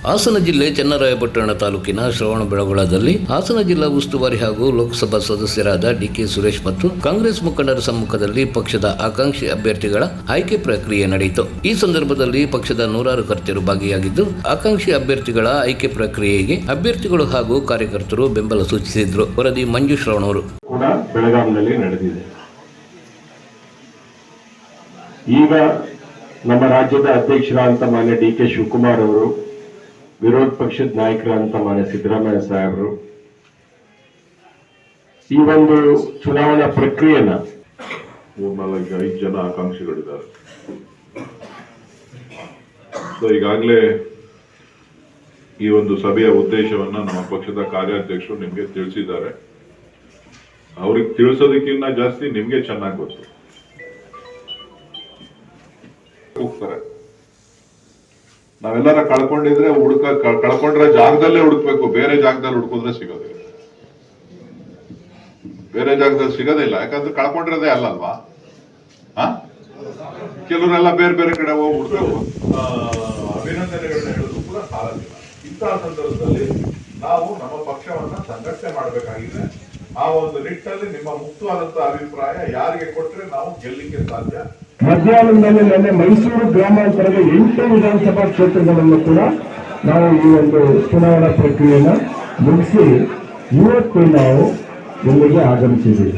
ಹಾಸನ ಜಿಲ್ಲೆ ಚನ್ನರಾಯಪಟ್ಟಣ ತಾಲೂಕಿನ ಶ್ರವಣಬೆಳಗೊಳದಲ್ಲಿ ಹಾಸನ ಜಿಲ್ಲಾ ಉಸ್ತುವಾರಿ ಹಾಗೂ ಲೋಕಸಭಾ ಸದಸ್ಯರಾದ ಡಿಕೆ ಸುರೇಶ್ ಮತ್ತು ಕಾಂಗ್ರೆಸ್ ಮುಖಂಡರ ಸಮ್ಮುಖದಲ್ಲಿ ಪಕ್ಷದ ಆಕಾಂಕ್ಷಿ ಅಭ್ಯರ್ಥಿಗಳ ಆಯ್ಕೆ ಪ್ರಕ್ರಿಯೆ ನಡೆಯಿತು. ಈ ಸಂದರ್ಭದಲ್ಲಿ ಪಕ್ಷದ ನೂರಾರು ಕರ್ತರು ಭಾಗಿಯಾಗಿದ್ದು, ಆಕಾಂಕ್ಷಿ ಅಭ್ಯರ್ಥಿಗಳ ಆಯ್ಕೆ ಪ್ರಕ್ರಿಯೆಗೆ ಅಭ್ಯರ್ಥಿಗಳು ಹಾಗೂ ಕಾರ್ಯಕರ್ತರು ಬೆಂಬಲ ಸೂಚಿಸಿದ್ರು. ವರದಿ ಮಂಜು ಶ್ರವಣವರು. ಕೂಡ ಬೆಳಗಾವಿನಲ್ಲಿ ನಡೆದಿದೆ. ಈಗ ನಮ್ಮ ರಾಜ್ಯದ ಅಧ್ಯಕ್ಷರಾದಂತ ಮಾನ್ಯ ಡಿ.ಕೆ. ಶಿವಕುಮಾರ್ ಅವರು, ವಿರೋಧ ಪಕ್ಷದ ನಾಯಕರಾದಂತ ಮಾನ್ಯ ಸಿದ್ದರಾಮಯ್ಯ ಸಾಹೇಬರು ಈ ಒಂದು ಚುನಾವಣಾ ಪ್ರಕ್ರಿಯೆನ 3-4-5 ಜನ ಆಕಾಂಕ್ಷಿಗಳಿದ್ದಾರೆ. ಈಗಾಗಲೇ ಈ ಒಂದು ಸಭೆಯ ಉದ್ದೇಶವನ್ನ ನಮ್ಮ ಪಕ್ಷದ ಕಾರ್ಯಾಧ್ಯಕ್ಷರು ನಿಮ್ಗೆ ತಿಳಿಸಿದ್ದಾರೆ. ಅವ್ರಿಗೆ ತಿಳಿಸೋದಕ್ಕಿಂತ ಜಾಸ್ತಿ ನಿಮ್ಗೆ ಚೆನ್ನಾಗಿ ಗೊತ್ತು. ಹೋಗ್ತಾರೆ, ನಾವೆಲ್ಲರ ಕಳ್ಕೊಂಡಿದ್ರೆ ಕಳ್ಕೊಂಡ್ರೆ ಜಾಗದಲ್ಲೇ ಹುಡುಕ್ಬೇಕು, ಬೇರೆ ಜಾಗದಲ್ಲಿ ಹುಡುಕಿದ್ರೆ ಸಿಗೋದಿಲ್ಲ. ಬೇರೆ ಜಾಗದಲ್ಲಿ ಸಿಗೋದಿಲ್ಲ, ಯಾಕಂದ್ರೆ ಕಳ್ಕೊಂಡಿರೋದೇ ಅಲ್ಲಲ್ವಾ. ಕೆಲವರೆಲ್ಲ ಬೇರೆ ಬೇರೆ ಕಡೆ ಹೋಗಿ ಹುಡುಕ್ಬೇಕು. ಅಭಿನಂದನೆಗಳನ್ನ ಹೇಳೋದು ಕೂಡ ಸಾಲದಿಲ್ಲ. ಇಂತಹ ಸಂದರ್ಭದಲ್ಲಿ ನಾವು ನಮ್ಮ ಪಕ್ಷವನ್ನ ಸಂಘಟನೆ ಮಾಡಬೇಕಾಗಿದೆ. ಆ ಒಂದು ನಿಟ್ಟಿನಲ್ಲಿ ನಿಮ್ಮ ಮುಕ್ತವಾದಂತಹ ಅಭಿಪ್ರಾಯ ಯಾರಿಗೆ ಕೊಟ್ಟರೆ ನಾವು ಗೆಲ್ಲಿಕ್ಕೆ ಸಾಧ್ಯ. ಮಧ್ಯಾಹ್ನದಲ್ಲಿ ನಿನ್ನೆ ಮೈಸೂರು ಗ್ರಾಮಾಂತರದ 8 ವಿಧಾನಸಭಾ ಕ್ಷೇತ್ರಗಳನ್ನು ಕೂಡ ನಾವು ಈ ಒಂದು ಚುನಾವಣಾ ಪ್ರಕ್ರಿಯೆಯನ್ನು ಮುಗಿಸಿ ಇವತ್ತು ನಾವು ಇಲ್ಲಿಗೆ ಆಗಮಿಸಿದ್ದೀವಿ.